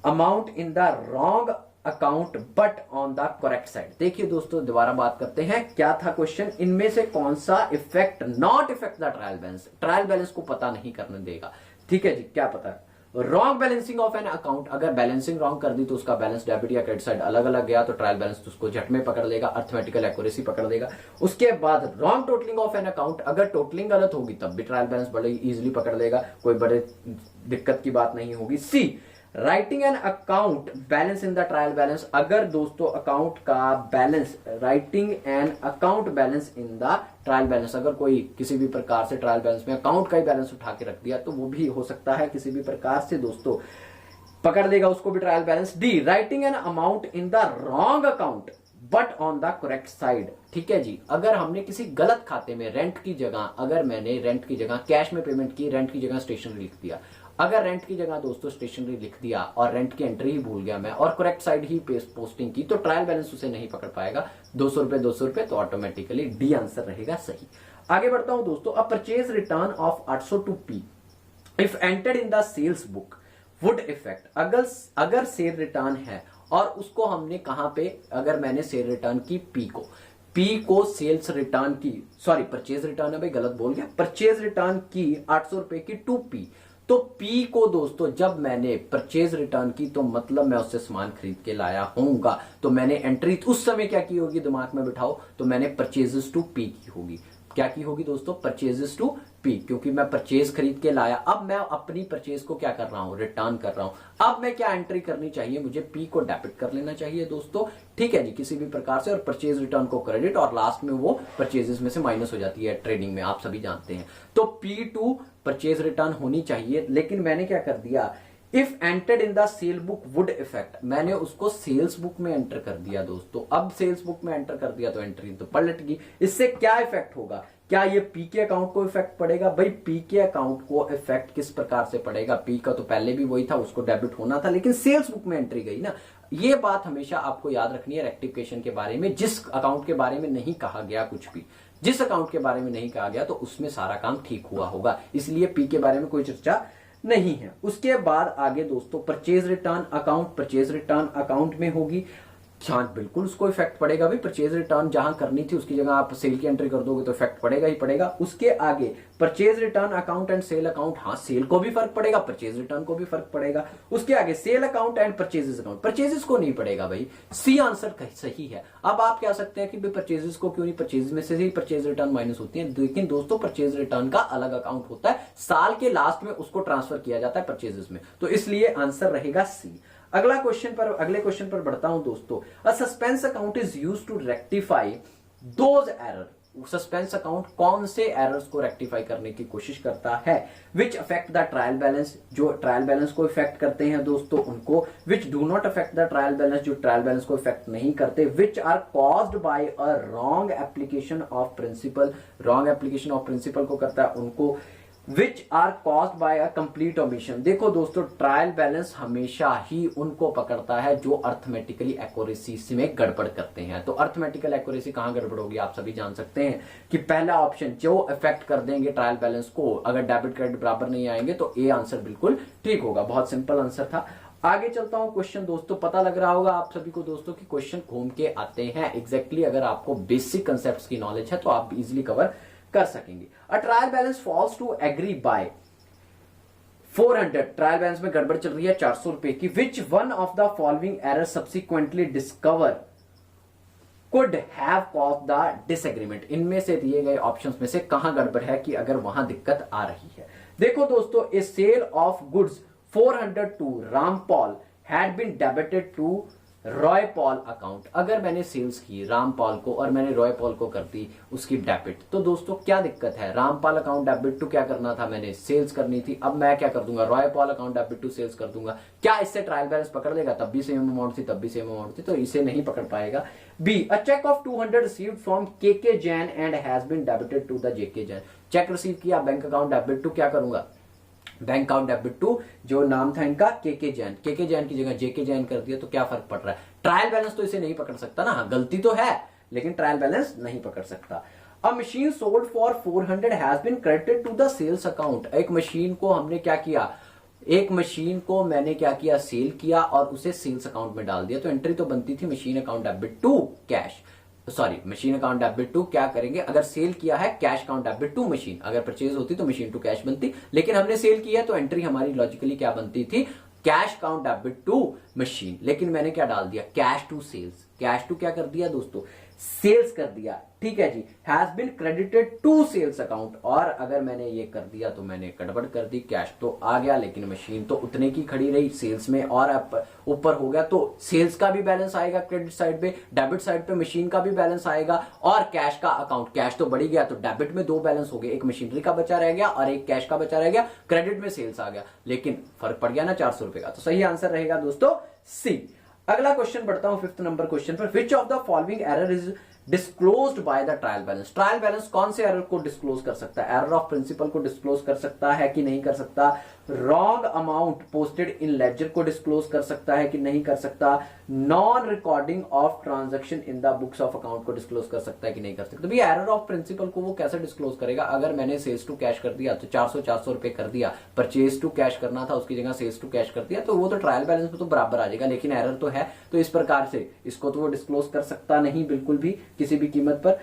amount in the wrong account but on the correct side। देखिए दोस्तों दोबारा बात करते हैं, क्या था क्वेश्चन, इनमें से कौन सा effect not effect the trial balance, trial balance को पता नहीं करने देगा। ठीक है जी, क्या पता है, wrong balancing of an account, अगर बैलेंसिंग रॉन्ग कर दी तो उसका बैलेंस डेबिट या क्रेडिट साइड अलग अलग गया तो ट्रायल बैलेंस तो उसको झट में पकड़ लेगा, अर्थमेटिकल एक्यूरेसी पकड़ लेगा। उसके बाद wrong totalling of an account, अगर टोटलिंग गलत होगी तब भी ट्रायल बैलेंस बड़े इजीली पकड़ लेगा, कोई बड़े दिक्कत की बात नहीं होगी। C, writing an account balance in the trial balance, अगर दोस्तों अकाउंट का balance, writing an account balance in the trial balance, अगर कोई किसी भी प्रकार से ट्रायल बैलेंस में अकाउंट का ही बैलेंस उठा के रख दिया तो वो भी हो सकता है किसी भी प्रकार से दोस्तों पकड़ देगा उसको भी trial balance. D, writing an amount in the wrong account but on the correct side. ठीक है जी, अगर हमने किसी गलत खाते में रेंट की जगह, अगर मैंने रेंट की जगह कैश में पेमेंट की, रेंट की जगह स्टेशनरी लिख दिया, अगर रेंट की जगह दोस्तों स्टेशनरी लिख दिया और रेंट की एंट्री ही भूल गया मैं और करेक्ट साइड ही पोस्टिंग की, तो ट्रायल बैलेंस उसे नहीं पकड़ पाएगा। 200 रुपए 200 रुपए, तो ऑटोमेटिकली डी आंसर रहेगा सही। आगे बढ़ता हूं दोस्तों, a purchase return of 800 to P if entered in the sales book would effect, अगर सेल रिटर्न है और उसको हमने कहां पे, अगर मैंने सेल रिटर्न की पी को सेल्स रिटर्न की, सॉरी परचेज रिटर्न है भाई, गलत बोल गया, परचेज रिटर्न की 800 रुपए की टू पी, तो पी को दोस्तों जब मैंने परचेज रिटर्न की तो मतलब मैं उससे सामान खरीद के लाया होऊंगा, तो मैंने एंट्री उस समय क्या की होगी, दिमाग में बिठाओ, तो मैंने परचेजेस टू पी की होगी। क्या की होगी दोस्तों, परचेजेस टू पी, क्योंकि मैं परचेज खरीद के लाया, अब मैं अपनी परचेज को क्या कर रहा हूं, रिटर्न कर रहा हूं। अब मैं क्या एंट्री करनी चाहिए, मुझे पी को डेबिट कर लेना चाहिए दोस्तों, ठीक है जी, किसी भी प्रकार से, और परचेज रिटर्न को क्रेडिट, और लास्ट में वो परचेजेस में से माइनस हो जाती है ट्रेडिंग में, आप सभी जानते हैं। तो पी टू परचेज रिटर्न होनी चाहिए, लेकिन मैंने क्या कर दिया, if entered in the cell book would effect, मैंने उसको सेल्स बुक में एंटर कर दिया दोस्तों। अब सेल्स बुक में एंटर कर दिया तो एंट्री तो पलट गई। इससे क्या इफेक्ट होगा, क्या ये पी के अकाउंट को इफेक्ट पड़ेगा? भाई पी के अकाउंट को इफेक्ट किस प्रकार से पड़ेगा, पी का तो पहले भी वही था, उसको डेबिट होना था, लेकिन सेल्स बुक में एंट्री गई ना। ये बात हमेशा आपको याद रखनी है रेक्टिफिकेशन के बारे में। जिस अकाउंट के बारे में नहीं कहा गया कुछ भी, जिस अकाउंट के बारे में नहीं कहा गया, तो उसमें सारा काम ठीक हुआ होगा, इसलिए पी के बारे में कोई चर्चा नहीं है। उसके बाद आगे दोस्तों purchase return account, purchase return account में होगी, हाँ बिल्कुल उसको इफेक्ट पड़ेगा भाई, परचेज रिटर्न जहां करनी थी उसकी जगह आप सेल की एंट्री कर दोगे तो इफेक्ट पड़ेगा ही पड़ेगा। उसके आगे purchase return account and sale account, हाँ सेल को भी फर्क पड़ेगा, परचेज रिटर्न को भी फर्क पड़ेगा। उसके आगे sale account and purchases account, purchases को नहीं पड़ेगा भाई, सी आंसर सही है। अब आप कह सकते हैं कि भाई परचेजेस को क्यों नहीं, परचेज में से ही परचेज रिटर्न माइनस होती है, लेकिन दोस्तों परचेज रिटर्न का अलग अकाउंट होता है, साल के लास्ट में उसको ट्रांसफर किया जाता है परचेजेस में, तो इसलिए आंसर रहेगा सी। अगले क्वेश्चन पर बढ़ता हूं दोस्तों। A suspense account is used to rectify those error, suspense account कौन से एरर्स को रेक्टिफाई करने की कोशिश करता है, which affect the trial balance, जो ट्रायल बैलेंस को इफेक्ट करते हैं दोस्तों उनको, which do not affect the trial balance, जो ट्रायल बैलेंस को इफेक्ट नहीं करते, which are caused by a wrong application of principle, wrong application of principle को करता है उनको, which are caused by a complete omission. देखो दोस्तों ट्रायल बैलेंस हमेशा ही उनको पकड़ता है जो अर्थमेटिकली एक्यूरेसी में गड़बड़ करते हैं। तो अर्थमेटिकल एक्यूरेसी कहां गड़बड़ होगी, आप सभी जान सकते हैं कि पहला ऑप्शन जो इफेक्ट कर देंगे ट्रायल बैलेंस को, अगर डेबिट क्रेडिट बराबर नहीं आएंगे तो ए आंसर बिल्कुल ठीक होगा। बहुत सिंपल आंसर था। आगे चलता हूं क्वेश्चन दोस्तों, पता लग रहा होगा आप सभी को दोस्तों कि क्वेश्चन घूम के आते हैं एग्जैक्टली, अगर आपको बेसिक कंसेप्ट की नॉलेज है तो आप इजिली कवर कर सकेंगे। A trial balance falls to agree by 400, trial balance में गड़बड़ चल रही है 400 रुपए की, which one of the following error subsequently discover could have caused the disagreement, इनमें से दिए गए ऑप्शंस में से कहां गड़बड़ है कि अगर वहां दिक्कत आ रही है। देखो दोस्तों, a sale of goods 400 to Rampal had been debited to Roy Paul account, अगर मैंने सेल्स की रामपाल को और मैंने रॉय पॉल को कर दी उसकी डेबिट, तो दोस्तों क्या दिक्कत है, रामपाल अकाउंट डेबिट टू क्या करना था, मैंने सेल्स करनी थी, अब मैं क्या कर दूंगा, Roy Paul account debit to sales कर दूंगा। क्या इससे ट्रायल बैलेंस पकड़ लेगा, तब भी सेम अमाउंट थी तब भी सेम अमाउंट थी, तो इसे नहीं पकड़ पाएगा। B, a cheque of 200 received from KK Jain and has been debited to the JK Jain, cheque receive किया बैंक अकाउंट डेबिट टू, क्या करूंगा, बैंक अकाउंट डेबिट टू, जो नाम था इनका केके जैन, केके जैन की जगह जेके जैन कर दिया, तो क्या फर्क पड़ रहा है, ट्रायल बैलेंस तो इसे नहीं पकड़ सकता ना, गलती तो है लेकिन ट्रायल बैलेंस नहीं पकड़ सकता। A machine sold for 400 has been credited to the sales account, एक मशीन को हमने क्या किया, एक मशीन को मैंने क्या किया, सेल किया और उसे सेल्स अकाउंट में डाल दिया, तो एंट्री तो बनती थी machine account debit to cash, sorry machine account debit to, क्या करेंगे, अगर सेल किया है cash account debit to machine, अगर परचेज होती तो मशीन टू कैश बनती, लेकिन हमने सेल किया तो एंट्री हमारी लॉजिकली क्या बनती थी, cash account debit to machine, लेकिन मैंने क्या डाल दिया, cash to sales, cash to क्या कर दिया दोस्तों, सेल्स कर दिया, ठीक है जी, has been credited to sales account, और अगर मैंने ये कर दिया तो मैंने गड़बड़ कर दी, कैश तो आ गया लेकिन मशीन तो उतने की खड़ी रही सेल्स में, और ऊपर हो गया तो सेल्स का भी बैलेंस आएगा क्रेडिट साइड पे, डेबिट साइड पे मशीन का भी बैलेंस आएगा, और कैश का अकाउंट, कैश तो बढ़ गया तो डेबिट में दो बैलेंस हो गए, एक मशीनरी का बचा रह गया और एक कैश का बचा रह गया, क्रेडिट में सेल्स आ गया, लेकिन फर्क पड़ गया ना 400 रुपए का, तो सही आंसर रहेगा दोस्तों सी। अगला क्वेश्चन बढ़ता हूं 5th नंबर क्वेश्चन पर, which of the following error is disclosed by the trial balance, trial balance कौन से एरर को डिस्क्लोज कर सकता है, एरर ऑफ प्रिंसिपल को डिस्क्लोज कर सकता है कि नहीं कर सकता, wrong amount posted in ledger को डिस्क्लोज कर सकता है कि नहीं कर सकता, non recording of transaction in the books of account को डिस्क्लोज कर सकता है कि नहीं कर सकता। तो भैया एरर ऑफ प्रिंसिपल को वो कैसे डिस्क्लोज करेगा, अगर मैंने सेल्स टू कैश कर दिया तो 400 रुपए कर दिया, परचेज टू कैश करना था उसकी जगह सेल्स टू कैश कर दिया, तो वो तो ट्रायल बैलेंस में तो बराबर आ जाएगा, लेकिन एरर तो है, तो इस प्रकार से इसको तो वो डिस्क्लोज कर सकता नहीं बिल्कुल भी किसी भी कीमत पर।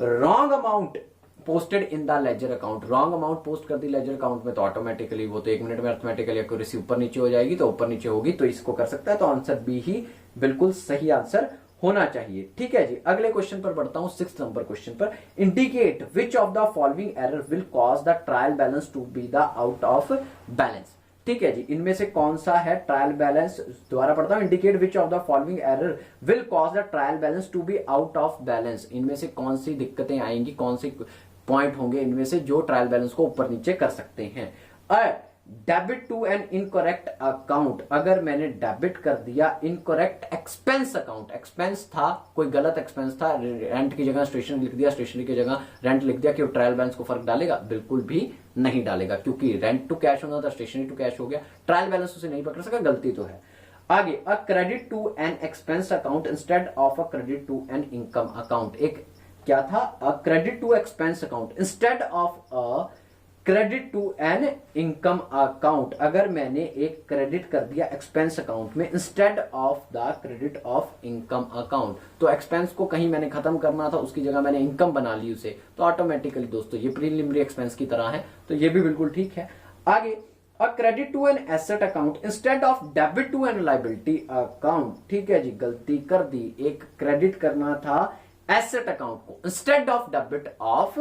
Wrong amount posted in the ledger account, wrong amount post कर दी लेजर अकाउंट में तो ऑटोमेटिकली वो तो 1 मिनट में अर्थमेटिकली एक्यूरेसी ऊपर नीचे हो जाएगी, तो ऊपर नीचे होगी तो इसको कर सकता है, तो आंसर बी ही बिल्कुल सही आंसर होना चाहिए। ठीक है जी, अगले क्वेश्चन पर बढ़ता हूं, 6 नंबर क्वेश्चन पर। Indicate which of the following error will cause the trial balance to be the out of balance. ठीक है जी, इनमें से कौन सा है ट्रायल बैलेंस, दोबारा पढ़ता हूं, indicate which of the following error will cause the trial balance to be out of balance. इनमें से कौन सी दिक्कतें आएंगी, कौन से पॉइंट होंगे इनमें से जो ट्रायल बैलेंस को ऊपर नीचे कर सकते हैं। Debit to an incorrect account, अगर मैंने डेबिट कर दिया इनकरेक्ट एक्सपेंस अकाउंट, एक्सपेंस था कोई गलत एक्सपेंस था, रेंट की जगह स्टेशनरी लिख दिया, स्टेशनरी की जगह रेंट लिख दिया, कि ट्रायल बैलेंस को फर्क डालेगा? बिल्कुल भी नहीं डालेगा, क्योंकि रेंट टू कैश होना था, स्टेशनरी टू कैश हो गया, ट्रायल बैलेंस उसे नहीं पकड़ सका, गलती तो है। आगे, a credit to an expense account instead of a credit to an income account. एक क्या था, a credit to expense account instead of a credit to an income account, अगर मैंने एक क्रेडिट कर दिया एक्सपेंस अकाउंट में instead of the credit of income account, तो एक्सपेंस को कहीं मैंने खत्म करना था, उसकी जगह मैंने इनकम बना ली उसे, तो ऑटोमेटिकली दोस्तों ये प्रीलिमिनरी एक्सपेंस की तरह है, तो ये भी बिल्कुल ठीक है। आगे, a credit to an asset account instead of debit to an liability account. ठीक है जी, गलती कर दी, एक क्रेडिट करना था एसेट अकाउंट को instead of debit of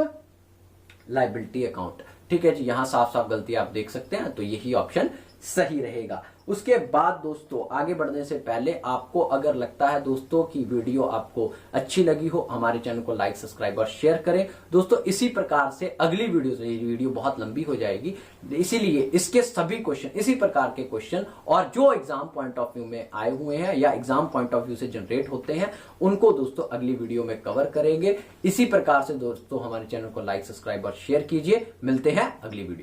liability account. ठीक है जी, यहां साफ साफ गलती आप देख सकते हैं, तो यही ऑप्शन सही रहेगा। उसके बाद दोस्तों आगे बढ़ने से पहले आपको अगर लगता है दोस्तों कि वीडियो आपको अच्छी लगी हो, हमारे चैनल को लाइक, सब्सक्राइब और शेयर करें। दोस्तों इसी प्रकार से अगली वीडियो बहुत लंबी हो जाएगी, इसीलिए इसके सभी क्वेश्चन, इसी प्रकार के क्वेश्चन और जो एग्जाम पॉइंट ऑफ व्यू में आए हुए हैं या एग्जाम पॉइंट ऑफ व्यू से जनरेट होते हैं, उनको दोस्तों अगली वीडियो में कवर करेंगे। इसी प्रकार से दोस्तों हमारे चैनल को लाइक, सब्सक्राइब और शेयर कीजिए। मिलते हैं अगली वीडियो।